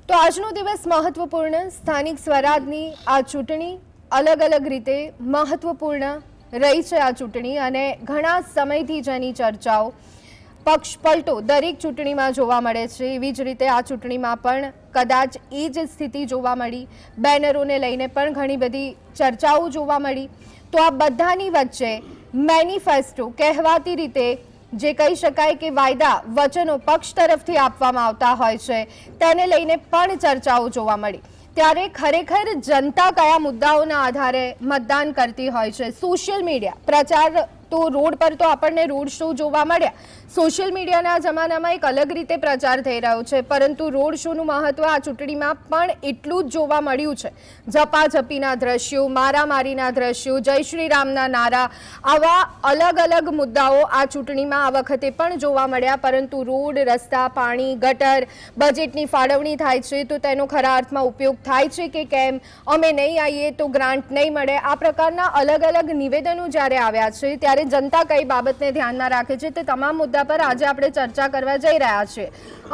તો આજનો દિવસ મહત્વપૂર્ણ સ્થાનિક સ્વરાજની આ ચૂંટણી અલગ અલગ રીતે મહત્વપૂર્ણ રહી છે આ ચૂંટણી અને ઘણા સમયથી જેની ચર્ચાઓ પક્ષ પલટો દરેક ચૂંટણીમાં જોવા મળે છે એવી જ રીતે આ ચૂંટણીમાં પણ કદાચ એ જ સ્થિતિ જોવા મળી બેનરોને લઈને પણ ઘણી બધી ચર્ચાઓ જોવા મળી તો આ બધાની વચ્ચે મેનિફેસ્ટો કહેવાતી રીતે જે કહી શકાય કે વાયદા વચનો પક્ષ તરફથી આપવામાં આવતા હોય છે તેને લઈને પણ ચર્ચાઓ જોવા મળી ત્યારે ખરેખર જનતા કયા મુદ્દાઓના આધારે મતદાન કરતી હોય છે સોશિયલ મીડિયા પ્રચાર તો રોડ પર તો આપણને રોડ શો જોવા મળ્યા સોશિયલ મીડિયાના જમાનામાં એક અલગ રીતે પ્રચાર થઈ રહ્યો છે પરંતુ રોડ શોનું મહત્વ આ ચૂંટણીમાં પણ એટલું જ જોવા મળ્યું છે ઝપાઝપીના દ્રશ્યો મારામારીના દ્રશ્યો જય શ્રી રામના નારા આવા અલગ અલગ મુદ્દાઓ આ ચૂંટણીમાં આ વખતે પણ જોવા મળ્યા પરંતુ રોડ રસ્તા પાણી ગટર બજેટની ફાળવણી થાય છે તો તેનો ખરા અર્થમાં ઉપયોગ થાય છે કે કેમ અમે નહીં આવીએ તો ગ્રાન્ટ નહીં મળે આ પ્રકારના અલગ અલગ નિવેદનો જ્યારે આવ્યા છે ત્યારે જનતા કઈ બાબતને ધ્યાનમાં રાખે છે તે તમામ મુદ્દા પર આજે આપણે ચર્ચા કરવા જઈ રહ્યા છીએ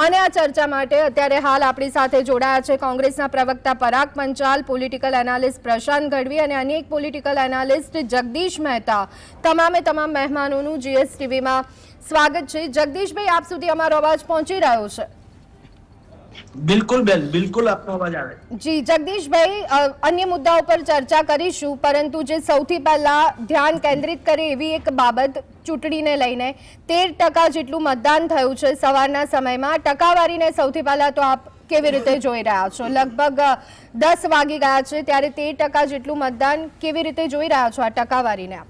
અને આ ચર્ચા માટે અત્યારે હાલ આપણી સાથે જોડાયા છે કોંગ્રેસના પ્રવક્તા પરાગ પંચાલ પોલિટિકલ એનાલિસ્ટ પ્રશાંત ગઢવી અને અન્ય એક પોલિટિકલ એનાલિસ્ટ જગદીશ મહેતા તમામે તમામ મહેમાનોનું જીએસટીવીમાં સ્વાગત છે જગદીશભાઈ આપ સુધી અમારો અવાજ પહોંચી રહ્યો છે બિલકુલ બેન બિલકુલ આપનો અવાજ આવે જી જગદીશભાઈ અન્ય મુદ્દાઓ પર ચર્ચા કરીશું પરંતુ જે સૌથી પહેલા ધ્યાન કેન્દ્રિત કરે એવી એક બાબત ચૂંટણીને લઈને 13% જેટલું મતદાન થયું છે સવારના સમયમાં ટકાવારીને સૌથી પહેલા તો આપ કેવી રીતે જોઈ રહ્યા છો લગભગ 10 વાગી ગયા છે ત્યારે 13% જેટલું મતદાન કેવી રીતે જોઈ રહ્યા છો આ ટકાવારીને આપ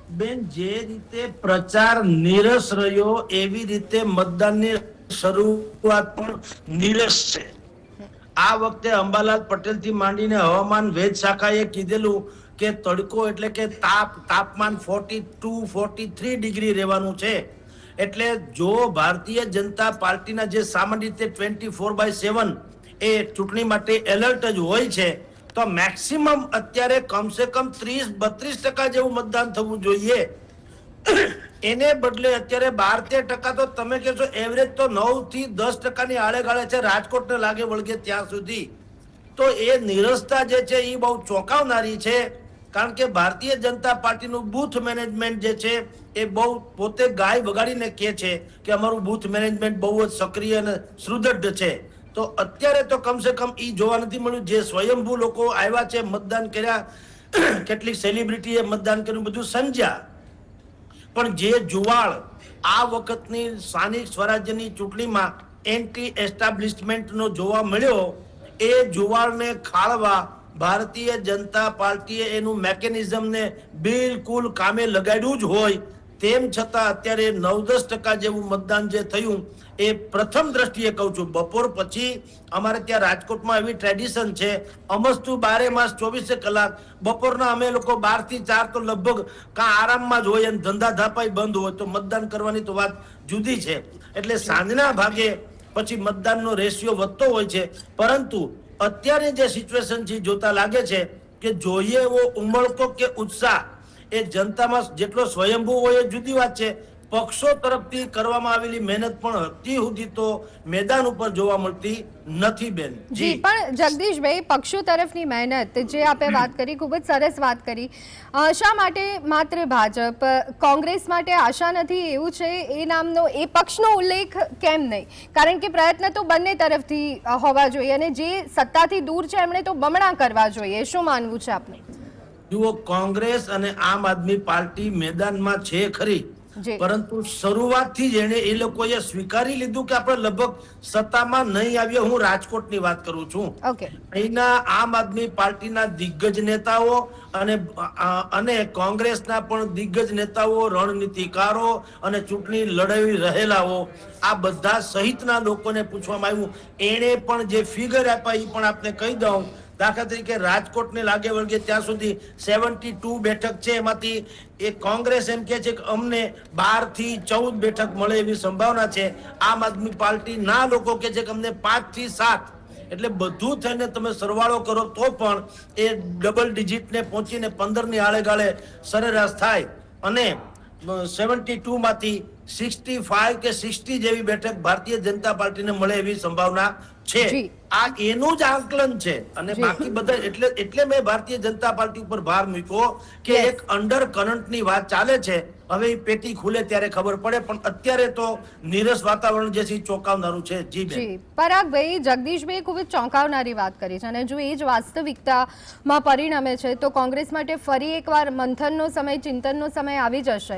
બેન જે રીતે પ્રચાર નીરસ રહ્યો એવી રીતે મતદાનની શરૂઆત પણ નીરસ છે આ વખતે અંબાલાલ પટેલ થી માંડીને હવામાન વેદ શાખાએ કીધેલું કે તડકો એટલે કે તાપમાન 42-43 ડિગ્રી રહેવાનું છે એટલે જો ભારતીય જનતા પાર્ટીના જે સામાન્ય રીતે 24/7 એ ચૂંટણી માટે એલર્ટ જ હોય છે તો મેક્સિમમ અત્યારે કમસે કમ 30-32% જેવું મતદાન થવું જોઈએ એને બદલે અત્યારે 12-13% તો તમે કહેશો એવરેજ તો 9-10% ની આળેગાળે છે રાજકોટને લાગે વળગે ત્યાં સુધી તો એ નિરસતા જે છે એ બહુ ચોંકાવનારી છે કારણ કે ભારતીય જનતા પાર્ટીનું બૂથ મેનેજમેન્ટ જે છે એ બહુ પોતે ગાય વગાડીને કહે છે કે અમારું બૂથ મેનેજમેન્ટ બહુ જ સક્રિય અને સુદૃઢ છે તો અત્યારે તો કમસે કમ એ જોવા નથી મળ્યું જે સ્વયંભૂ લોકો આવ્યા છે મતદાન કર્યા કેટલીક સેલિબ્રિટીએ મતદાન કર્યું બધું સમજ્યા પણ જે જુવાળ આ વખતની સ્થાનિક સ્વરાજ્યની ચૂંટણીમાં એન્ટી એસ્ટાબ્લિશમેન્ટનો જોવા મળ્યો એ જુવાળને ખાળવા ભારતીય જનતા પાર્ટીએ એનું મેકેનિઝમને બિલકુલ કામે લગાડ્યું જ હોય તેમ છતાં અત્યારે 9-10% જેવું મતદાન જે થયું એ પ્રથમ દ્રષ્ટિએ કહું છું બપોર પછી અમારે ત્યાં રાજકોટમાં એવી ટ્રેડિશન છે અમસ્તુ 12 માસ 24 કલાક બપોરના અમે લોકો 12 થી 4 તો લગભગ કાં આરામમાં જ હોય અને ધંધા ધાપાઈ બંધ હોય તો મતદાન કરવાની તો વાત જુદી છે એટલે સાંજના ભાગે પછી મતદાનનો રેશિયો વધતો હોય છે પરંતુ અત્યારે જે સિચ્યુએશન છે જોતા લાગે છે કે જોઈએ એવો ઉમળકો કે ઉત્સાહ એ જનતામાં જેટલો સ્વયંભૂ હોય એ જુદી વાત છે પક્ષો તરફથી કરવામાં આવેલી મહેનત પણ હજી સુધી તો મેદાન ઉપર જોવા મળતી નથી બેન જી પણ જગદીશભાઈ પક્ષો તરફની મહેનત જે આપે વાત કરી ખૂબ જ સરસ વાત કરી શા માટે માત્ર ભાજપ કોંગ્રેસ માટે આશા નથી એવું છે એ નામનો એ પક્ષનો ઉલ્લેખ કેમ નહીં કારણ કે પ્રયત્ન તો બંને તરફથી હોવા જોઈએ અને જે સત્તાથી દૂર છે એમણે તો બમણા કરવા જોઈએ શું માનવું છે આપને જુઓ કોંગ્રેસ અને આમ આદમી પાર્ટી મેદાનમાં છે ખરી પરંતુ શરૂઆતથી જ એને એ લોકોએ સ્વીકારી લીધું કે આપણે લગભગ સત્તામાં નહીં આવીએ હું રાજકોટની વાત કરું છું અહીંના આમ આદમી પાર્ટીના દિગ્ગજ નેતાઓ અને કોંગ્રેસના પણ દિગ્ગજ નેતાઓ રણનીતિકારો અને ચૂંટણી લડાવી રહેલાઓ આ બધા સહિતના લોકોને પૂછવામાં આવ્યું એણે પણ જે ફિગર આપ્યા એ પણ આપને કહી દઉં દાખલા તરીકે રાજકોટને લાગે વળગે ત્યાં સુધી 72 બેઠક છે એમાંથી એ કોંગ્રેસ એમ કે છે કે અમને 12 થી 14 બેઠક મળે એવી સંભાવના છે આમ આદમી પાર્ટી ના લોકો કે છે કે અમને 5 થી 7 એટલે બધું થઈને તમે સરવાળો કરો તો પણ એ ડબલ ડિજિટને પહોંચીને 15 ની આળેગાળે સરેરાશ થાય અને 72 માંથી 65 કે 60 જેવી બેઠક ભારતીય જનતા પાર્ટીને મળે એવી સંભાવના છે. જી. આ એનું જ આંકલન છે અને જી. બાકી બધા એટલે મેં ભારતીય જનતા પાર્ટી ઉપર ભાર મૂક્યો કે Yes. એક અંડર કરંટની વાત ચાલે છે. હવે એ પેટી ખુલે ત્યારે ખબર પડે, પણ અત્યારે તો નીરસ વાતાવરણ જે છે એ ચોંકાવનારું છે. જી બેન. જી પરાગભાઈ, જગદીશભાઈ ખૂબ જ ચોંકાવનારી વાત કરી છે અને જો એ જ વાસ્તવિકતામાં પરિણમે છે તો કોંગ્રેસ માટે ફરી એકવાર મંથનનો સમય, ચિંતનનો સમય આવી જશે.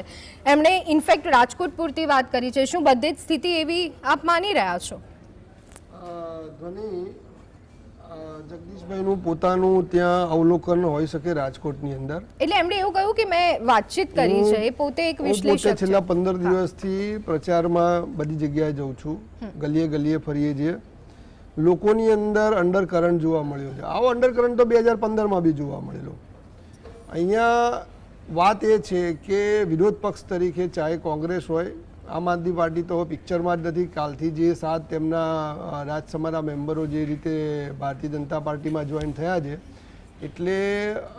એમણે ઇનફેક્ટ રાજકોટ પૂરતી વાત કરી છે. શું બધી જ સ્થિતિ એવી આપ માની રહ્યા છો? ધ્વનિ, જગદીશભાઈનું પોતાનું ત્યાં અવલોકન હોઈ શકે રાજકોટની અંદર. એટલે એમણે એવું કહ્યું કે મેં વાતચીત કરી છે, એ પોતે એક વિશ્લેષક છે. છેલ્લા 15 દિવસથી પ્રચારમાં બધી જગ્યાએ જઉં છું, ગલીએ ગલીએ ફરીએ છીએ. લોકોની અંદર અંડર કરંટ જોવા મળ્યો છે. આવો અંડર કરંટ તો 2015માં બી જોવા મળેલો. અહીંયા વાત એ છે કે વિરોધ પક્ષ તરીકે ચાહે કોંગ્રેસ હોય, આમ આદમી પાર્ટી તો પિક્ચરમાં જ નથી. કાલથી જે 7 તેમના રાજ્યસભાના મેમ્બરો જે રીતે ભારતીય જનતા પાર્ટીમાં જોઈન થયા છે, એટલે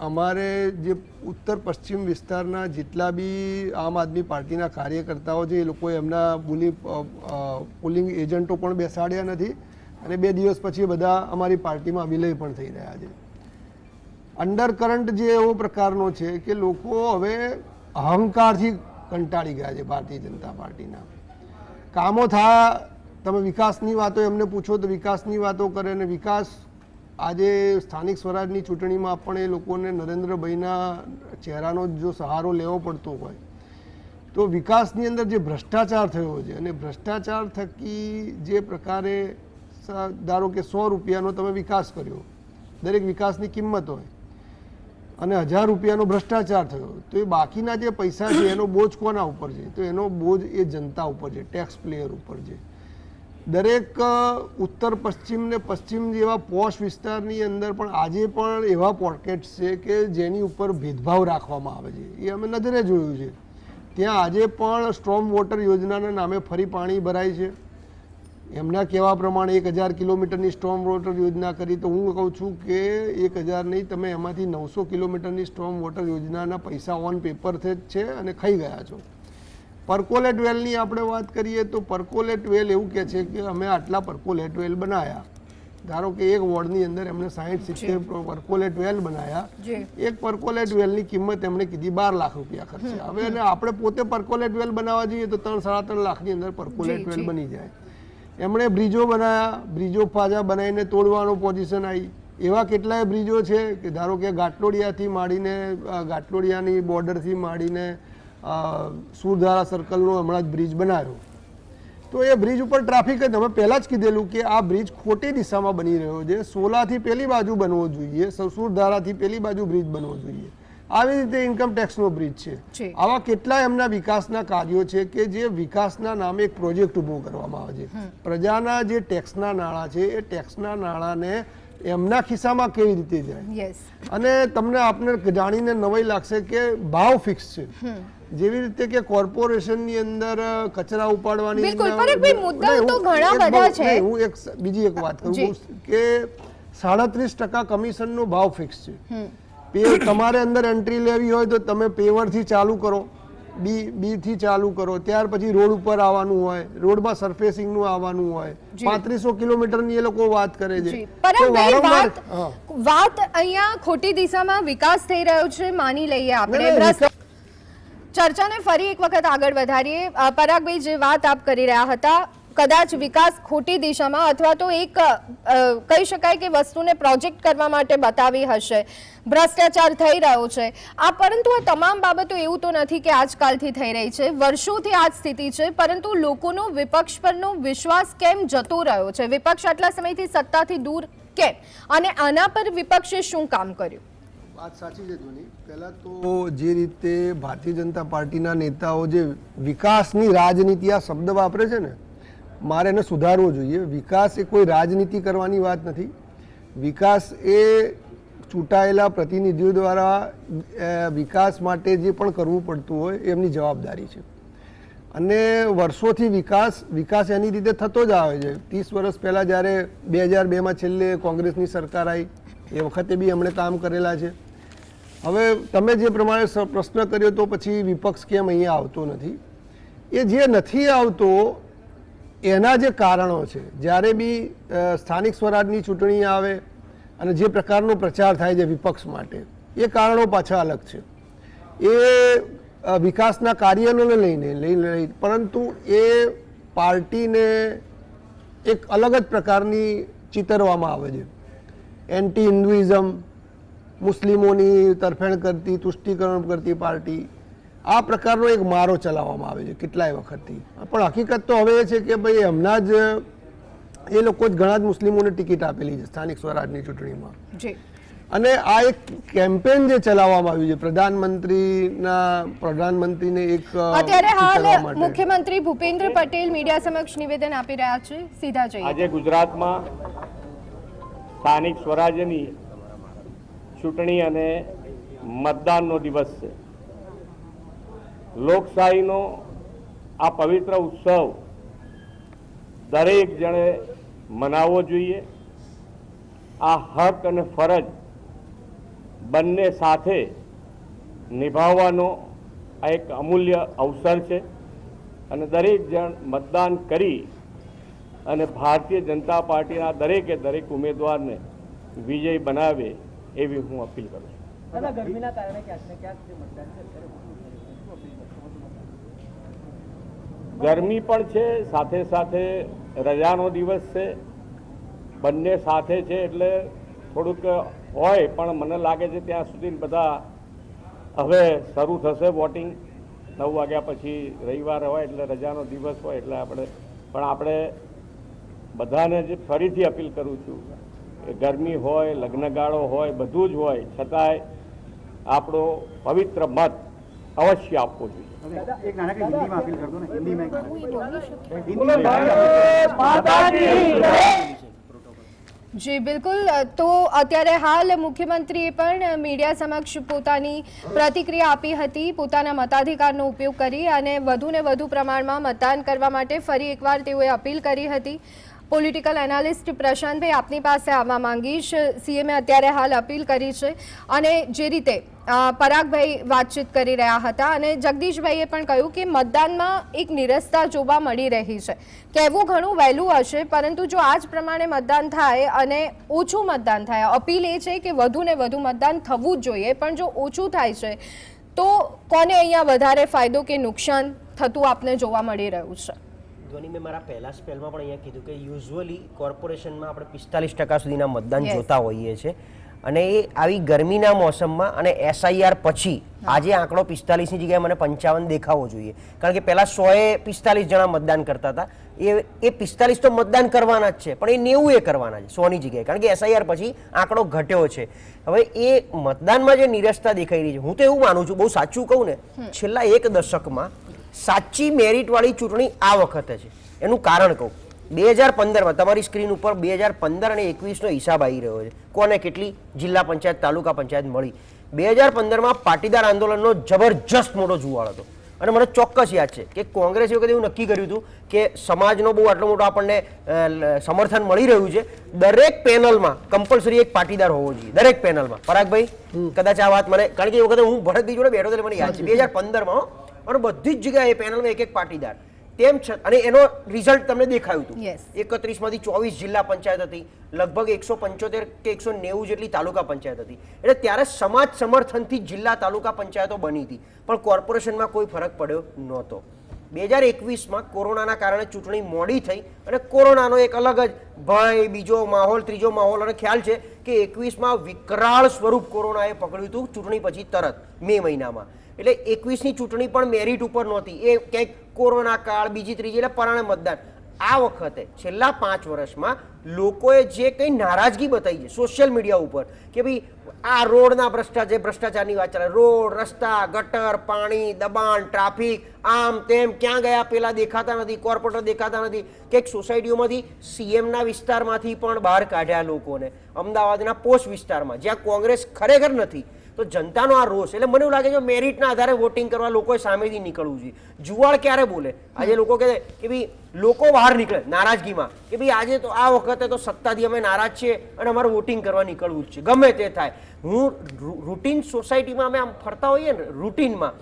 અમારે જે ઉત્તર પશ્ચિમ વિસ્તારના જેટલા બી આમ આદમી પાર્ટીના કાર્યકર્તાઓ છે, એ લોકોએ એમના પોલિંગ એજન્ટો પણ બેસાડ્યા નથી અને 2 દિવસ પછી બધા અમારી પાર્ટીમાં વિલય પણ થઈ રહ્યા છે. અંડર કરંટ જે એવો પ્રકારનો છે કે લોકો હવે અહંકારથી કંટાળી ગયા છે. ભારતીય જનતા પાર્ટીના કામો થયા, તમે વિકાસની વાતો એમને પૂછો તો વિકાસની વાતો કરે અને વિકાસ આજે સ્થાનિક સ્વરાજની ચૂંટણીમાં પણ એ લોકોને નરેન્દ્રભાઈના ચહેરાનો જો સહારો લેવો પડતો હોય તો વિકાસની અંદર જે ભ્રષ્ટાચાર થયો છે અને ભ્રષ્ટાચાર થકી જે પ્રકારે ધારો કે 100 રૂપિયાનો તમે વિકાસ કર્યો, દરેક વિકાસની કિંમત હોય, અને 1000 રૂપિયાનો ભ્રષ્ટાચાર થયો તો એ બાકીના જે પૈસા છે એનો બોજ કોના ઉપર છે? તો એનો બોજ એ જનતા ઉપર છે, ટેક્સ પ્લેયર ઉપર છે. દરેક ઉત્તર પશ્ચિમ ને પશ્ચિમ જેવા પોશ વિસ્તારની અંદર પણ આજે પણ એવા પોકેટ્સ છે કે જેની ઉપર ભેદભાવ રાખવામાં આવે છે. એ અમે નજરે જોયું છે. ત્યાં આજે પણ સ્ટ્રોમ વોટર યોજનાના નામે ફરી પાણી ભરાય છે. એમના કહેવા પ્રમાણે 1000 કિલોમીટરની સ્ટ્રોમ વોટર યોજના કરી, તો હું કહું છું કે 1000 નહીં, તમે એમાંથી 900 કિલોમીટરની સ્ટ્રોમ વોટર યોજનાના પૈસા ઓન પેપર છે અને ખાઈ ગયા છો. પરકોલેટ વેલની આપણે વાત કરીએ તો પરકોલેટ વેલ એવું કહે છે કે અમે આટલા પરકોલેટ વેલ બનાવ્યા. ધારો કે એક વોર્ડની અંદર એમણે 60-70 પરકોલેટ વેલ બનાવ્યા. એક પરકોલેટ વેલની કિંમત એમણે કીધી 12 લાખ રૂપિયા ખર્ચે. હવે અને આપણે પોતે પરકોલેટ વેલ બનાવવા જઈએ તો 3-3.5 લાખની અંદર પરકોલેટ વેલ બની જાય. એમણે બ્રિજો બનાવ્યા, બ્રિજો પાછા બનાવીને તોડવાનો પોઝિશન આવી. એવા કેટલાય બ્રિજો છે કે ધારો કે ગાટલોડિયાથી માંડીને ગાટલોડિયાની બોર્ડરથી માંડીને સુરધારા સર્કલનો હમણાં જ બ્રિજ બનાવ્યો. તો એ બ્રિજ ઉપર ટ્રાફિક જ અમે પહેલાં જ કીધેલું કે આ બ્રિજ ખોટી દિશામાં બની રહ્યો છે. સોલાથી પેલી બાજુ બનવો જોઈએ, સુરધારાથી પેલી બાજુ બ્રિજ બનવો જોઈએ. આવી રીતે ઇન્કમ ટેક્સનો બ્રિજ છે. આવા કેટલા એમના વિકાસના કાર્યો છે કે જે વિકાસના નામે એક પ્રોજેક્ટ ઊભો કરવામાં આવે છે. પ્રજાના જે ટેક્સના નાણાં છે એ ટેક્સના નાણાંને એમના ખિસ્સામાં કેવી રીતે જાય. અને તમને આપને જાણીને નવાઈ લાગશે કે ભાવ ફિક્સ છે. જેવી રીતે કે કોર્પોરેશનની અંદર કચરા ઉપાડવાની હું એક બીજી એક વાત કરું કે 37% કમિશનનો ભાવ ફિક્સ છે. તમારે અંદર એન્ટ્રી લેવી હોય તો તમે પેવરથી ચાલુ કરો, બી થી ચાલુ કરો, ત્યાર પછી રોડ ઉપર આવવાનું હોય, રોડમાં સરફેસિંગનું આવવાનું હોય. 3500 કિલોમીટરની એ લોકો વાત કરે છે. વાત અહીંયા ખોટી દિશામાં વિકાસ થઈ રહ્યો છે માની લઈએ આપણે. ચર્ચાને ફરી એક વખત આગળ વધારીએ. પરાગભાઈ, જે વાત આપ કરી રહ્યા હતા, કદાચ વિકાસ ખોટી દિશામાં અથવા તો એક કહી શકાય કે વસ્તુને પ્રોજેક્ટ કરવા માટે બતાવી હશે, ભ્રષ્ટાચાર થઈ રહ્યો છે આ. પરંતુ આ તમામ બાબતો એવું તો નથી કે આજકાલથી થઈ રહી છે, વર્ષોથી આ સ્થિતિ છે. પરંતુ લોકોનો વિપક્ષ પરનો વિશ્વાસ કેમ જતો રહ્યો છે? વિપક્ષ આટલા સમયથી સત્તાથી દૂર કેમ? અને આના પર વિપક્ષે શું કામ કર્યું? વાત સાચી છે ધ્વનિ. પહેલા તો જે રીતે ભારતીય જનતા પાર્ટીના નેતાઓ જે વિકાસની રાજનીતિ આ શબ્દ વાપરે છે ને, મારે એને સુધારવો જોઈએ. વિકાસ એ કોઈ રાજનીતિ કરવાની વાત નથી. વિકાસ એ ચૂંટાયેલા પ્રતિનિધિઓ દ્વારા વિકાસ માટે જે પણ કરવું પડતું હોય એમની જવાબદારી છે. અને વર્ષોથી વિકાસ એની રીતે થતો જ આવે છે. 30 વર્ષ પહેલાં જ્યારે 2002માં છેલ્લે કોંગ્રેસની સરકાર આવી એ વખતે બી એમણે કામ કરેલા છે. હવે તમે જે પ્રમાણે પ્રશ્ન કર્યો તો પછી વિપક્ષ કેમ અહીંયા આવતો નથી, એ જે નથી આવતો એના જે કારણો છે, જ્યારે બી સ્થાનિક સ્વરાજની ચૂંટણી આવે અને જે પ્રકારનો પ્રચાર થાય છે વિપક્ષ માટે, એ કારણો પાછા અલગ છે. એ વિકાસના કાર્યને લઈને પરંતુ એ પાર્ટીને એક અલગ જ પ્રકારની ચિતરવામાં આવે છે. એન્ટી હિન્દુઇઝમ, મુસ્લિમોની તરફેણ કરતી, તુષ્ટિકરણ કરતી પાર્ટી, આ પ્રકારનો એક મારો ચલાવવામાં આવે છે કેટલાય વખતથી. પણ હકીકત તો હવે એ છે કે ભાઈ હમણાં જ એ લોકો જ ઘણા જ મુસ્લિમોને ટિકિટ આપેલી છે સ્થાનિક સ્વરાજની ચૂંટણીમાં. અને આ એક કેમ્પેન જે ચલાવવામાં આવ્યું છે પ્રધાનમંત્રીને એક અત્યારે હાલ મુખ્યમંત્રી ભૂપેન્દ્ર પટેલ મીડિયા સમક્ષ નિવેદન આપી રહ્યા છે. સીધા જઈએ. આજે ગુજરાતમાં સ્થાનિક સ્વરાજ્યની ચૂંટણી અને મતદાનનો દિવસ છે. લોકશાહીનો આ પવિત્ર ઉત્સવ દરેક જણે મનાવવો જોઈએ. આ હક અને ફરજ બંને સાથે નિભાવવાનો આ એક અમૂલ્ય અવસર છે અને દરેક જણ મતદાન કરી અને ભારતીય જનતા પાર્ટીના દરેકે દરેક ઉમેદવારને વિજય બનાવે એવી હું અપીલ કરું છું. ગરમી પણ છે, સાથે સાથે રજાનો દિવસ છે, બંને સાથે છે એટલે થોડુંક હોય, પણ મને લાગે છે ત્યાં સુધી બધા હવે શરૂ થશે વોટિંગ. 9 વાગ્યા પછી રવિવાર હોય એટલે રજાનો દિવસ હોય એટલે આપણે બધાને જ ફરીથી અપીલ કરું છું કે ગરમી હોય, લગ્નગાળો હોય, બધું જ હોય, છતાંય આપણો પવિત્ર મત અવશ્ય આપવો જોઈએ. એક નાનકડી હિન્દીમાં અપીલ કરતો ને, હિન્દીમાં જી બિલકુલ. તો અત્યારે હાલ મુખ્યમંત્રીએ પણ મીડિયા સમક્ષ પોતાની પ્રતિક્રિયા આપી હતી, પોતાના મતાધિકારનો ઉપયોગ કરી અને વધુને વધુ પ્રમાણમાં મતદાન કરવા માટે ફરી એકવાર તેઓએ અપીલ કરી હતી. પોલિટિકલ એનાલિસ્ટ પ્રશાંતભાઈ, આપની પાસે આવવા માંગીશ. સીએમએ અત્યારે હાલ અપીલ કરી છે અને જે રીતે પરાગભાઈ વાતચીત કરી રહ્યા હતા અને જગદીશભાઈએ પણ કહ્યું કે મતદાનમાં એક નિરસતા જોવા મળી રહી છે. કહેવું ઘણું વહેલું હશે, પરંતુ જો આ જ પ્રમાણે મતદાન થાય અને ઓછું મતદાન થાય, અપીલ એ છે કે વધુ ને વધુ મતદાન થવું જ જોઈએ, પણ જો ઓછું થાય છે તો કોને અહીંયા વધારે ફાયદો કે નુકસાન થતું આપને જોવા મળી રહ્યું છે? ધ્વની, મેં મારા પહેલા સ્પેલમાં પણ અહીંયા કીધું કે યુઝ્યુઅલી કોર્પોરેશનમાં આપણે 45% સુધીના મતદાન જોતા હોઈએ છીએ અને એ આવી ગરમીના મોસમમાં અને SIR પછી આજે આંકડો 45ની જગ્યાએ મને 55 દેખાવો જોઈએ, કારણ કે પહેલા 145 જણા મતદાન કરતા હતા. એ 45 તો મતદાન કરવાના જ છે, પણ એ 90 કરવાના છે 100ની જગ્યાએ, કારણ કે SIR પછી આંકડો ઘટ્યો છે. હવે એ મતદાનમાં જે નિરસતા દેખાઈ રહી છે, હું તો એવું માનું છું, બહુ સાચું કહું ને, છેલ્લા એક દશકમાં સાચી મેરિટવાળી ચૂંટણી આ વખતે છે. એનું કારણ કહું, 2015માં તમારી સ્ક્રીન ઉપર 2015 અને 21નો હિસાબ આવી રહ્યો છે, કોને કેટલી જિલ્લા પંચાયત, તાલુકા પંચાયત મળી. 2015માં પાટીદાર આંદોલનનો જબરજસ્ત મોટો જુવાળ હતો અને મને ચોક્કસ યાદ છે કે કોંગ્રેસે વખતે એવું નક્કી કર્યું હતું કે સમાજનો બહુ આટલો મોટો આપણને સમર્થન મળી રહ્યું છે, દરેક પેનલમાં કમ્પલસરી એક પાટીદાર હોવો જોઈએ, દરેક પેનલમાં. પરાગભાઈ કદાચ આ વાત મને, કારણ કે એ વખતે હું ભરતભાઈ જોડે બેઠો હતો, મને યાદ છે 2015માં, અને બધી જ જગ્યાએ પેનલમાં એક પાટીદાર. તેમ છતાં અને એનો રિઝલ્ટ તમને દેખાયું હતું. 31માંથી 24 જિલ્લા પંચાયત હતી, લગભગ 175 કે 190 જેટલી તાલુકા પંચાયત હતી. એટલે ત્યારે સમાજ સમર્થનથી જિલ્લા તાલુકા પંચાયતો બની હતી, પણ કોર્પોરેશનમાં કોઈ ફરક પડ્યો નહોતો. 2021માં કોરોનાના કારણે ચૂંટણી મોડી થઈ અને કોરોનાનો એક અલગ જ ભય, બીજો માહોલ, ત્રીજો માહોલ, અને ખ્યાલ છે કે 21માં વિકરાળ સ્વરૂપ કોરોનાએ પકડ્યું હતું ચૂંટણી પછી તરત મે મહિનામાં. એટલે 21ની ચૂંટણી પણ મેરિટ ઉપર નહોતી, એ ક્યાંક કોરોના કાળ, બીજી ત્રીજી, એટલે પરાણે મતદાન. આ વખતે છેલ્લા 5 વર્ષમાં લોકોએ જે કંઈ નારાજગી બતાવી છે સોશિયલ મીડિયા ઉપર કે ભાઈ આ રોડના ભ્રષ્ટાચારની વાત ચાલે, રોડ, રસ્તા, ગટર, પાણી, દબાણ, ટ્રાફિક, આમ તેમ, ક્યાં ગયા પેલા દેખાતા નથી, કોર્પોરેટર દેખાતા નથી. કંઈક સોસાયટીઓમાંથી CMના વિસ્તારમાંથી પણ બહાર કાઢ્યા લોકોને, અમદાવાદના પોસ્ટ વિસ્તારમાં જ્યાં કોંગ્રેસ ખરેખર નથી. તો જનતાનો આ રોષ, એટલે મને એવું લાગે છે મેરિટના આધારે વોટિંગ કરવા લોકોએ સામેથી નીકળવું જોઈએ. જુવાળ ક્યારે બોલે? આજે લોકો કહે કે ભાઈ લોકો બહાર નીકળે નારાજગીમાં કે ભાઈ આજે તો આ વખતે તો સત્તાથી અમે નારાજ છીએ અને અમારે વોટિંગ કરવા નીકળવું જ છે, ગમે તે થાય. હું રૂટીન સોસાયટીમાં અમે આમ ફરતા હોઈએ ને રૂટીનમાં,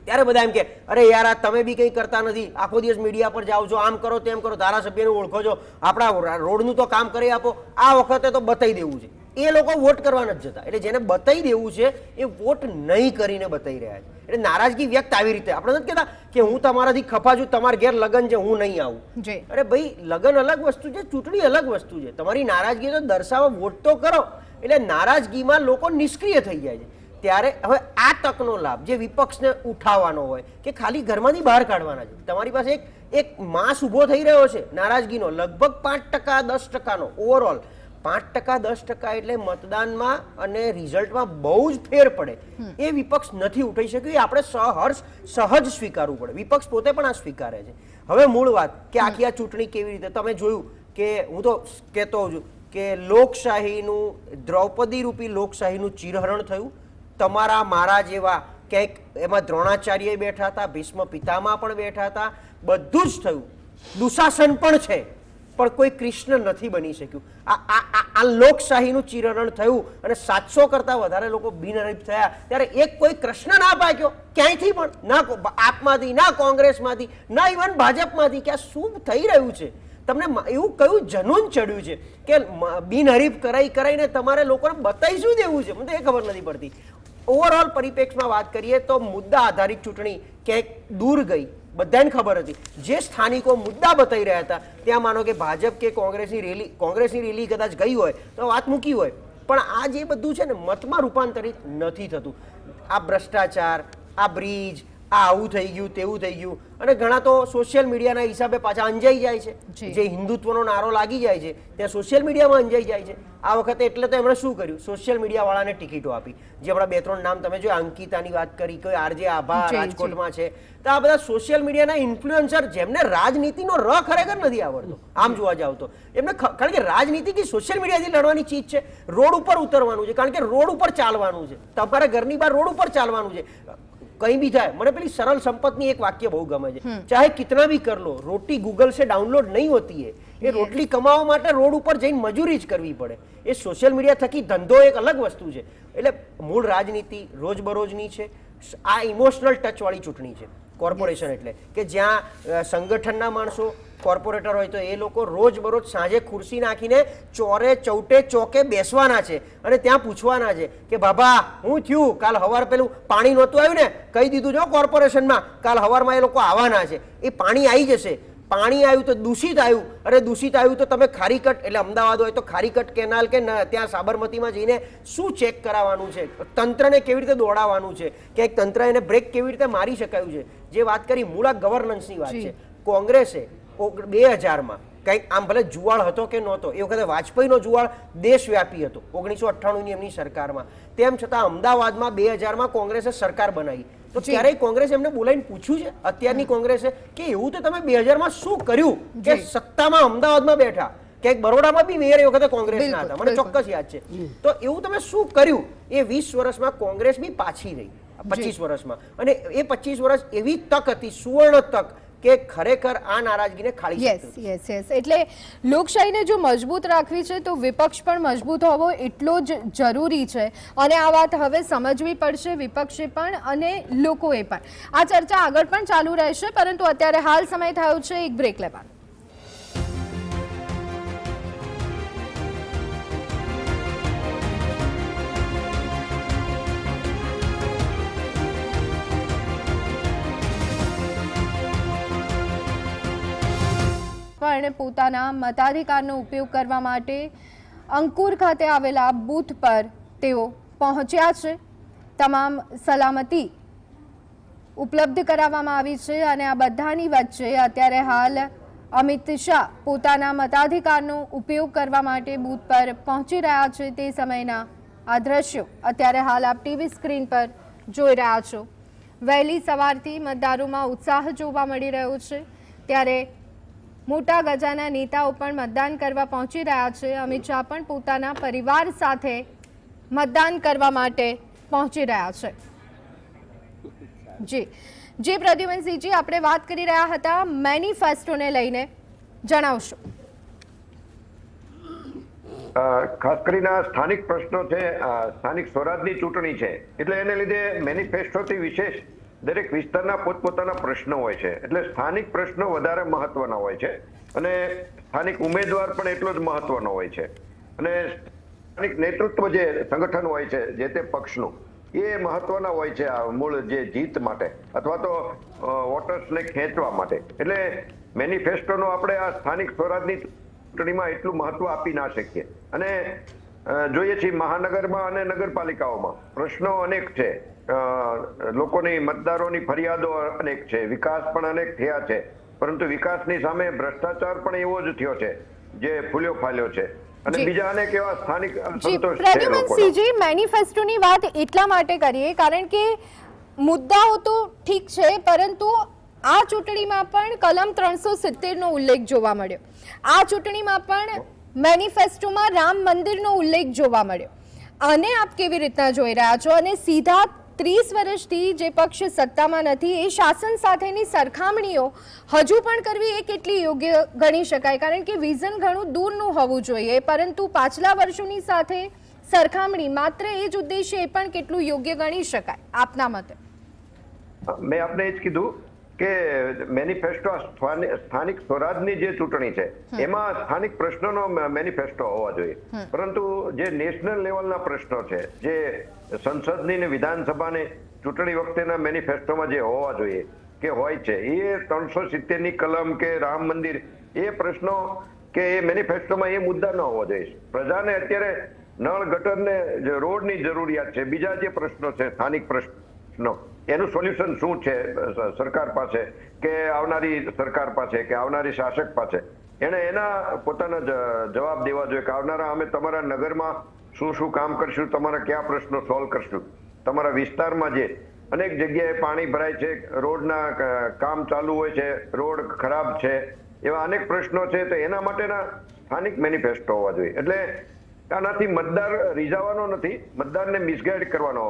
ત્યારે બધા એમ કે અરે યાર આ તમે બી કંઈ કરતા નથી, આખો દિવસ મીડિયા પર જાઓ છો, આમ કરો તેમ કરો, ધારાસભ્યને ઓળખો છો, આપણા રોડનું તો કામ કરી આપો, આ વખતે તો બતાવી દેવું છે. એ લોકો વોટ કરવા નથી જતા, એટલે જેને બતાવી દેવું છે એ વોટ નહીં કરીને બતાવી રહ્યા છે. એટલે નારાજગી વ્યક્ત આવી રીતે, આપણે નથી કહેતા કે હું તમારાથી ખફા છું, તમારા ઘેર લગ્ન છે હું નહીં આવું. જી. અરે ભાઈ લગ્ન અલગ વસ્તુ છે, ચૂંટણી અલગ વસ્તુ છે. તમારી નારાજગી તો દર્શાવવા વોટ તો કરો. એટલે નારાજગીમાં લોકો નિષ્ક્રિય થઈ જાય છે. ત્યારે હવે આ તકનો લાભ જે વિપક્ષને ઉઠાવવાનો હોય કે ખાલી ઘરમાંથી બહાર કાઢવાના છે, તમારી પાસે એક માસ ઊભો થઈ રહ્યો છે નારાજગીનો, લગભગ 5% 10%નો ઓવરઓલ. 5% 10% એટલે મતદાનમાં અને રિઝલ્ટમાં બહુ જ ફેર પડે. એ વિપક્ષ નથી ઉઠાઈ શક્યું. એ આપણે સહજ સ્વીકારવું પડે. વિપક્ષ પોતે પણ આ સ્વીકારે છે. હવે મૂળ વાત કે આખી આ ચૂંટણી કેવી રીતે તમે જોયું કે હું તો કહેતો છું કે લોકશાહીનું દ્રૌપદી રૂપી લોકશાહીનું ચીરહરણ થયું. તમારા મારા જેવા ક્યાંક એમાં દ્રોણાચાર્ય બેઠા હતા, ભીષ્મ પિતામહ પણ બેઠા હતા, બધું જ થયું. દુશાસન પણ છે પણ કોઈ કૃષ્ણ નથી બની શક્યું. આ લોકશાહીનું ચીરહરણ થયું અને 700 કરતા વધારે લોકો બિનહરીફ થયા. ત્યારે એક કોઈ કૃષ્ણ ના પાક્યો ક્યાંયથી પણ, ના આપમાંથી, ના કોંગ્રેસમાંથી, ના ઇવન ભાજપમાંથી, કે આ શું થઈ રહ્યું છે? તમને એવું કયું જનૂન ચડ્યું છે કે બિનહરીફ કરાઈને તમારે લોકોને બતાવી શું દેવું છે? મને એ ખબર નથી પડતી. ઓવરઓલ પરિપ્રેક્ષમાં વાત કરીએ તો મુદ્દા આધારિત ચૂંટણી ક્યાંક દૂર ગઈ. બધાને ખબર હતી જે સ્થાનિકો મુદ્દા બતાવી રહ્યા હતા ત્યાં માનો કે ભાજપ કે કોંગ્રેસની રેલી કદાચ ગઈ હોય તો વાત મૂકી હોય, પણ આ જે બધું છે ને મતમાં રૂપાંતરિત નથી થતું. આ ભ્રષ્ટાચાર, આ બ્રિજ, આ આવું થઈ ગયું તેવું થઈ ગયું, અને ઘણા તો સોશિયલ મીડિયાના હિસાબે પાછા અંજાઈ જાય છે. જે હિન્દુત્વનો નારો લાગી જાય છે ત્યાં સોશિયલ મીડિયામાં અંજાઈ જાય છે. આ વખતે એટલે તો એમણે શું કર્યું, સોશિયલ મીડિયા વાળાને ટિકિટો આપી. જે હમણાં 2-3 નામ તમે જો અંકિતાની વાત કરી, કોઈ આરજે આભા રાજકોટમાં છે, તો આ બધા સોશિયલ મીડિયાના ઇન્ફ્લુએન્સર જેમને રાજનીતિનો ર ખરેખર નથી આવડતો આમ જોવા જાવ તો. એમને કારણ કે રાજનીતિ કે સોશિયલ મીડિયાથી લડવાની ચીજ છે. રોડ ઉપર ઉતરવાનું છે, કારણ કે રોડ ઉપર ચાલવાનું છે, તમારા ઘરની બહાર રોડ ઉપર ચાલવાનું છે. કहीं भी जाए, મને પેલી સરળ સંપતની એક વાક્ય બહુ ગમે છે, ચાહે કિतना भी कर लो, रोटी गूगल से डाउनलोड नहीं होती है. એ રોટલી કમાવા માટે રોડ ઉપર જઈને મજૂરી જ કરવી પડે. એ સોશિયલ મીડિયા થકી ધંધો એક અલગ વસ્તુ છે. એટલે મૂળ રાજનીતિ રોજબરોજની છે. આ ઇમોશનલ ટચ વાળી ચૂંટણી છે કોર્પોરેશન, એટલે કે જ્યાં સંગઠનના માણસો કોર્પોરેટર હોય તો એ લોકો રોજબરોજ સાંજે ખુરશી નાખીને ચોરે ચૌટે ચોકે બેસવાના છે અને ત્યાં પૂછવાના છે કે બાબા હું થયું, કાલ હવાર પેલું પાણી નહોતું આવ્યું ને, કહી દીધું જો કોર્પોરેશનમાં કાલ હવારમાં એ લોકો આવવાના છે. એ પાણી આવી જશે. પાણી આવ્યું તો દૂષિત આવ્યું, અરે દૂષિત આવ્યું તો તમે ખારીકટ, એટલે અમદાવાદ હોય તો ખારીકટ કેનાલ કે ત્યાં સાબરમતીમાં જઈને શું ચેક કરાવવાનું છે, તંત્રને કેવી રીતે દોડાવવાનું છે, કે એક તંત્ર એને બ્રેક કેવી રીતે મારી શકાયું છે. જે વાત કરી મૂળા ગવર્નન્સની વાત છે. કોંગ્રેસે 2000માં કંઈક આમ ભલે જુવાળ હતો કે નહોતો, એ વખતે વાજપેયીનો જુવાળ દેશવ્યાપી હતો 1998ની એમની સરકારમાં. તેમ છતાં અમદાવાદમાં 2000માં કોંગ્રેસે સરકાર બનાવી તો ક્યારેય કોંગ્રેસ એમને બોલાવીને પૂછ્યું છે અત્યારની કોંગ્રેસે કે એવું તો તમે 2000માં શું કર્યું કે સત્તામાં અમદાવાદમાં બેઠા? ક્યાંક બરોડામાં બી મેયર એ વખતે કોંગ્રેસના હતા, મને ચોક્કસ યાદ છે. તો એવું તમે શું કર્યું? એ 20 વર્ષમાં કોંગ્રેસ બી પાછી રહી 25 વર્ષમાં, અને એ 25 વર્ષ એવી તક હતી, સુવર્ણ તક, કે ખરેખર આ નારાજગીને ખાલી યસ યસ યસ. એટલે લોકશાહીને જો મજબૂત રાખવી છે તો વિપક્ષ પણ મજબૂત હોવો એટલો જ જરૂરી છે, અને આ વાત હવે સમજવી પડશે વિપક્ષે પણ અને લોકોએ પણ. આ ચર્ચા આગળ પણ ચાલુ રહેશે, પરંતુ અત્યારે હાલ સમય થયો છે એક બ્રેક લેવાનો. પણ પોતાના મતાધિકારનો ઉપયોગ કરવા માટે અંકુર ખાતે આવેલા બૂથ પર તેઓ પહોંચ્યા છે. તમામ સલામતી ઉપલબ્ધ કરાવવામાં આવી છે અને આ બધાની વચ્ચે અત્યારે હાલ અમિત શાહ પોતાના મતાધિકારનો ઉપયોગ કરવા માટે બૂથ પર પહોંચી રહ્યા છે. તે સમયના આ દ્રશ્યો અત્યારે હાલ આપ ટીવી સ્ક્રીન પર જોઈ રહ્યા છો. વહેલી સવારથી મતદારોમાં ઉત્સાહ જોવા મળી રહ્યો છે, ત્યારે મોટા ગજાના નેતાઓ પણ મતદાન કરવા પહોંચી રહ્યા છે. અમિત શાહ પણ પોતાના પરિવાર સાથે મતદાન કરવા માટે પહોંચી રહ્યા છે. જી પ્રદ્યુમનસિંહજી, આપણે વાત કરી રહ્યા હતા મેનિફેસ્ટોને લઈને, જણાવશો? ખાસ કરીને સ્થાનિક પ્રશ્નો છે, સ્થાનિક સ્વરાજની ચૂંટણી છે, એટલે એને લીધે મેનિફેસ્ટોથી વિશેષ દરેક વિસ્તારના પોતપોતાના પ્રશ્નો હોય છે, એટલે સ્થાનિક પ્રશ્નો વધારે મહત્વના હોય છે અને સ્થાનિક ઉમેદવાર પણ એટલો જ મહત્વનો હોય છે અને સ્થાનિક નેતૃત્વ જે સંગઠન હોય છે જે તે પક્ષનું એ મહત્વના હોય છે આ મૂળ જે જીત માટે અથવા તો વોટર્સને ખેંચવા માટે. એટલે મેનિફેસ્ટોનો આપણે આ સ્થાનિક સ્વરાજની ચૂંટણીમાં એટલું મહત્વ આપી ના શકીએ અને જોઈએ છીએ મહાનગરમાં અને નગરપાલિકાઓમાં પ્રશ્નો અનેક છે, લોકોની મતદારોની ફરિયાદો અનેક છે, વિકાસ પણ અનેક થયા છે, પરંતુ વિકાસની સામે ભ્રષ્ટાચાર પણ એવો જ થયો છે જે ફૂલ્યો ફાલ્યો છે અને બીજા અનેક એવા સ્થાનિક અસંતોષ છે લોકોનો. પ્રદ્યુમનસિંહજી, મેનિફેસ્ટોની વાત એટલા માટે કરીએ કારણ કે મુદ્દાઓ તો ઠીક છે, પરંતુ આ ચૂંટણીમાં પણ કલમ 370નો ઉલ્લેખ જોવા મળ્યો. આ ચૂંટણીમાં પણ મેનિફેસ્ટોમાં રામ મંદિરનો ઉલ્લેખ જોવા મળ્યો. આને આપ કેવી રીતના જોઈ રહ્યા છો? અને સીધા 30 વર્ષથી જે પક્ષ સત્તામાં નથી એ શાસન સાથેની સરખામણીઓ હજુ પણ કરવી એ કેટલી યોગ્ય ગણી શકાય? કારણ કે વિઝન ઘણું દૂરનું હોવું જોઈએ, પરંતુ પાછલા વર્ષોની સાથે સરખામણી માત્ર એ જ ઉદ્દેશ્ય એ પણ કેટલું યોગ્ય ગણી શકાય આપના મતે? મેં આપને એ જ કીધું કે મેનિફેસ્ટો સ્થાનિક સ્વરાજની જે ચૂંટણી છે એમાં સ્થાનિક પ્રશ્નોનો મેનિફેસ્ટો હોવા જોઈએ, પરંતુ જે નેશનલ લેવલના પ્રશ્નો છે જે સંસદની ને વિધાનસભાની ચૂંટણી વખતેના મેનિફેસ્ટોમાં જે હોવા જોઈએ કે હોય છે એ 370ની કલમ કે રામ મંદિર એ પ્રશ્નો કે એ મેનિફેસ્ટોમાં એ મુદ્દા ન હોવા જોઈએ. પ્રજાને અત્યારે નળ ગટરને રોડની જરૂરિયાત છે, બીજા જે પ્રશ્નો છે સ્થાનિક પ્રશ્નો એનું સોલ્યુશન શું છે સરકાર પાસે કે આવનારી સરકાર પાસે કે આવનારી શાસક પાસે, એને એના પોતાના જવાબ દેવા જોઈએ કે આવનારા અમે તમારા નગરમાં શું શું કામ કરશું, તમારા કયા પ્રશ્નો સોલ્વ કરશું, તમારા વિસ્તારમાં જે અનેક જગ્યાએ પાણી ભરાય છે, રોડના કામ ચાલુ હોય છે, રોડ ખરાબ છે, એવા અનેક પ્રશ્નો છે, તો એના માટેના સ્થાનિક મેનિફેસ્ટો હોવા જોઈએ. એટલે આનાથી મતદાર રીઝાવાનો નથી, મતદારને મિસગાઈડ કરવાનો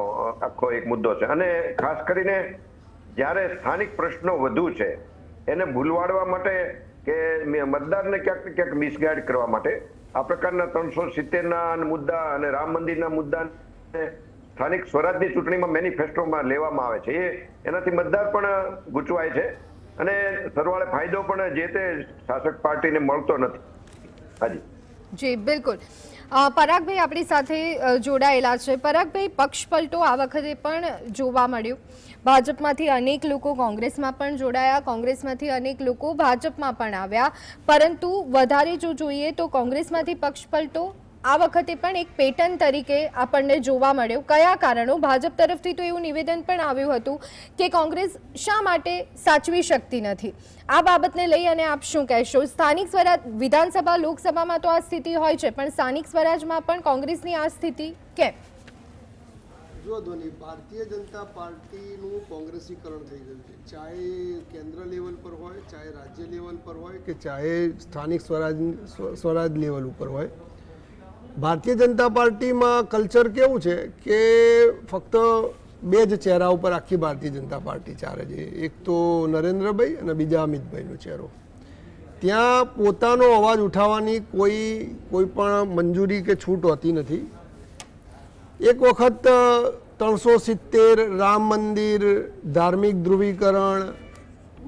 આખો એક મુદ્દો છે અને ખાસ કરીને જ્યારે સ્થાનિક પ્રશ્નો વધુ છે એને ભૂલવાડવા માટે કે મતદારને ક્યાંક ને ક્યાંક મિસગાઈડ કરવા માટે આ પ્રકારના 370ના મુદ્દા અને રામ મંદિરના મુદ્દાને સ્થાનિક સ્વરાજની ચૂંટણીમાં મેનિફેસ્ટોમાં લેવામાં આવે છે. એનાથી મતદાર પણ ગૂંચવાય છે અને સરવાળે ફાયદો પણ જે તે શાસક પાર્ટીને મળતો નથી. હાજી જી બિલકુલ. પરાગભાઈ આપણી સાથે જોડાયેલા છે. પરાગભાઈ, પક્ષ પલટો આ વખતે પણ જોવા મળ્યો. ભાજપમાંથી અનેક લોકો કોંગ્રેસમાં પણ જોડાયા, કોંગ્રેસમાંથી અનેક લોકો ભાજપમાં પણ આવ્યા, પરંતુ વધારે જો જોઈએ તો કોંગ્રેસમાંથી પક્ષ પલટો આ વખતે પણ એક પેટર્ન તરીકે આપણને જોવા મળ્યો. કયા કારણો? ભાજપ તરફથી તો એવું નિવેદન પણ આવ્યું હતું કે કોંગ્રેસ શા માટે સાચવી શકતી નથી. આ બાબતને લઈ અને આપ શું કહેશો? સ્થાનિક સ્વરાજ, વિધાનસભા, લોકસભામાં તો આ સ્થિતિ હોય છે, પણ સ્થાનિક સ્વરાજમાં પણ કોંગ્રેસની આ સ્થિતિ કેમ? જો ધોની, ભારતીય જનતા પાર્ટીનું કોંગ્રેસીકરણ થઈ ગયું છે, ચાહે કેન્દ્ર લેવલ પર હોય, ચાહે રાજ્ય લેવલ પર હોય કે ચાહે સ્થાનિક સ્વરાજ લેવલ ઉપર હોય. ભારતીય જનતા પાર્ટીમાં કલ્ચર કેવું છે કે ફક્ત બે જ ચહેરા ઉપર આખી ભારતીય જનતા પાર્ટી ચાલે છે, એક તો નરેન્દ્રભાઈ અને બીજા અમિતભાઈનો ચહેરો. ત્યાં પોતાનો અવાજ ઉઠાવવાની કોઈ પણ મંજૂરી કે છૂટ હોતી નથી. એક વખત 370, રામ મંદિર, ધાર્મિક ધ્રુવીકરણ,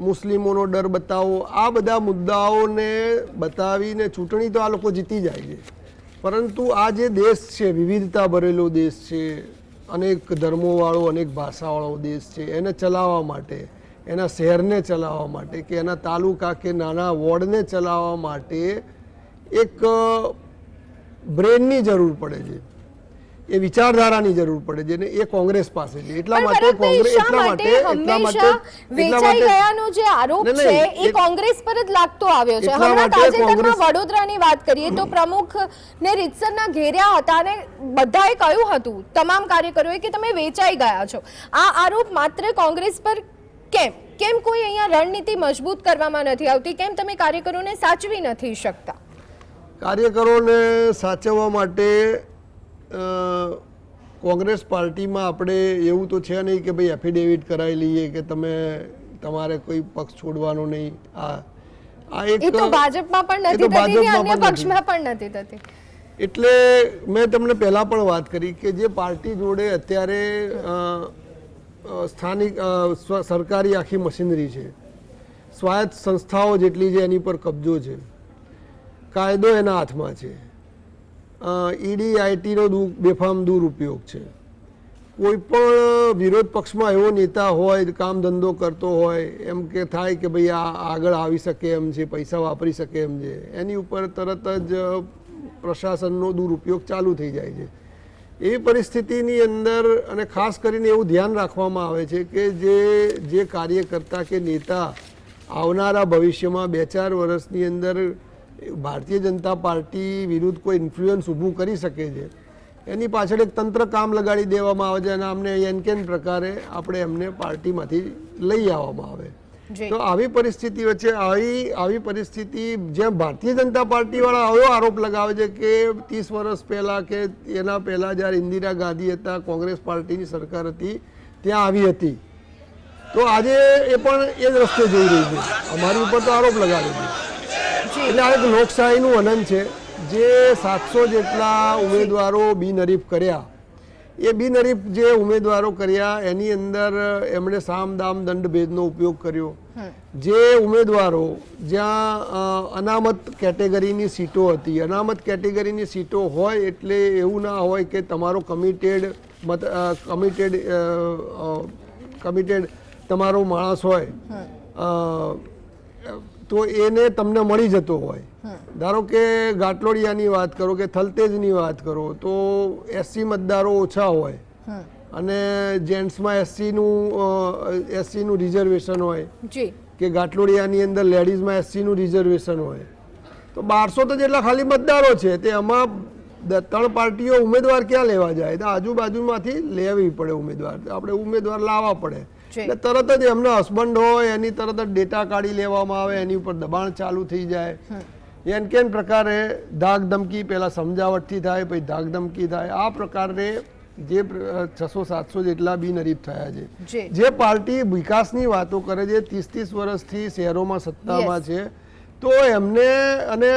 મુસ્લિમોનો ડર બતાવો, આ બધા મુદ્દાઓને બતાવીને ચૂંટણી તો આ લોકો જીતી જાય છે, પરંતુ આ જે દેશ છે, વિવિધતા ભરેલો દેશ છે, અનેક ધર્મોવાળો, અનેક ભાષાવાળો દેશ છે, એને ચલાવવા માટે, એના શહેરને ચલાવવા માટે કે એના તાલુકા કે નાના વોર્ડને ચલાવવા માટે એક બ્રેનની જરૂર પડે છે, એ વિચારધારાની જરૂર પડે છે, ને એ કોંગ્રેસ પાસે છે. એટલા માટે વેચાઈ ગયાનો જે આરોપ છે એ કોંગ્રેસ પર જ લાગતો આવ્યો છે. હમણાં તાજેતરમાં વડોદરાની વાત કરીએ તો પ્રમુખને રીતસરના ઘેર્યા હતા અને બધાએ કહ્યું હતું, તમામ કાર્યકરોએ, કે તમે વેચાઈ ગયા છો. આ આરોપ માત્ર કોંગ્રેસ પર કેમ કોઈ અહીંયા રણનીતિ મજબૂત કરવામાં નથી આવતી? કેમ તમે કાર્યકરોને સાચવી નથી શકતા? કાર્યકરોને સાચવવા માટે કોંગ્રેસ પાર્ટીમાં આપણે એવું તો છે નહીં કે ભાઈ એફિડેવિટ કરાવી લઈએ કે તમારે કોઈ પક્ષ છોડવાનો નહીં. આ એક તો ભાજપમાં પણ નથી થતી, અન્ય પક્ષમાં પણ નથી થતી. એટલે મેં તમને પહેલા પણ વાત કરી કે જે પાર્ટી જોડે અત્યારે સ્થાનિક સરકારી આખી મશીનરી છે, સ્વાયત્ત સંસ્થાઓ જેટલી છે એની પર કબજો છે, કાયદો એના હાથમાં છે, ઈડી આઈટીનો બેફામ દુરુપયોગ છે. કોઈ પણ વિરોધ પક્ષમાં એવો નેતા હોય, કામ ધંધો કરતો હોય, એમ કે થાય કે ભાઈ આ આગળ આવી શકે એમ છે, પૈસા વાપરી શકે એમ છે, એની ઉપર તરત જ પ્રશાસનનો દુરુપયોગ ચાલુ થઈ જાય છે. એવી પરિસ્થિતિની અંદર અને ખાસ કરીને એવું ધ્યાન રાખવામાં આવે છે કે જે કાર્યકર્તા કે નેતા આવનારા ભવિષ્યમાં 2-4 વર્ષની અંદર ભારતીય જનતા પાર્ટી વિરુદ્ધ કોઈ ઇન્ફ્લુઅન્સ ઊભું કરી શકે છે, એની પાછળ એક તંત્ર કામ લગાડી દેવામાં આવે છે અને અમને એનકેન પ્રકારે આપણે એમને પાર્ટીમાંથી લઈ આવવામાં આવે. તો આવી પરિસ્થિતિ વચ્ચે આવી પરિસ્થિતિ જેમ ભારતીય જનતા પાર્ટી વાળા એવો આરોપ લગાવે છે કે 30 વર્ષ પહેલા કે એના પહેલા જ્યારે ઇન્દિરા ગાંધી હતા, કોંગ્રેસ પાર્ટીની સરકાર હતી, ત્યાં આવી હતી, તો આજે એ પણ એ જ રસ્તે જઈ રહી છે, અમારી ઉપર તો આરોપ લગાવે છે. એટલે આ એક લોકશાહીનું હનન છે. જે 700 જેટલા ઉમેદવારો બિનહરીફ કર્યા, એ બિનહરીફ જે ઉમેદવારો કર્યા એની અંદર એમણે સામ દામ દંડ ભેદનો ઉપયોગ કર્યો. જે ઉમેદવારો જ્યાં અનામત કેટેગરીની સીટો હતી, અનામત કેટેગરીની સીટો હોય એટલે એવું ના હોય કે તમારો કમિટેડ તમારો માણસ હોય તો એને તમને મળી જતો હોય. ધારો કે ઘાટલોડિયાની વાત કરો કે થલતેજની વાત કરો તો SC મતદારો ઓછા હોય અને જેન્ટ્સમાં એસસીનું રિઝર્વેશન હોય કે ઘાટલોડિયાની અંદર લેડીઝમાં SC નું રિઝર્વેશન હોય, તો 1200 તો જેટલા ખાલી મતદારો છે, તે આમાં 3 પાર્ટીઓ ઉમેદવાર ક્યાં લેવા જાય? તો આજુબાજુમાંથી લેવી પડે ઉમેદવાર, આપણે ઉમેદવાર લાવવા પડે. એટલે તરત જ એમના હસબન્ડ હોય એની તરત જ ડેટા કાઢી લેવામાં આવે, એની ઉપર દબાણ ચાલુ થઈ જાય. એનકેન પ્રકારે ધાક ધમકી, પહેલા સમજાવટથી થાય, પછી ધાક ધમકી થાય. આ પ્રકારે જે 600-700 જેટલા બિનહરીફ થયા છે. જે પાર્ટી વિકાસની વાતો કરે છે, 30-30 વર્ષથી શહેરોમાં સત્તામાં છે, તો એમને અને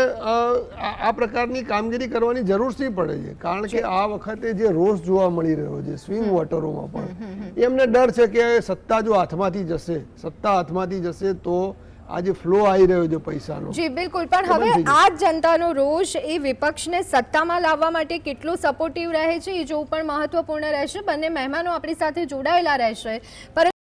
આ પ્રકારની કામગીરી કરવાની જરૂર શી પડે છે? કારણ કે આ વખતે જે રોષ જોવા મળી રહ્યો છે સ્વિંગ વોટરોમાં પણ, એમને ડર છે કે સત્તા જો હાથમાંથી જશે તો આ જે ફ્લો આવી રહ્યો છે પૈસાનો. જી બિલકુલ, પણ હવે આ જનતાનો રોષ એ વિપક્ષને સત્તામાં લાવવા માટે કેટલો સપોર્ટિવ રહે છે એ જોવું પણ મહત્વપૂર્ણ રહેશે. બંને મહેમાનો આપણી સાથે જોડાયેલા રહેશે.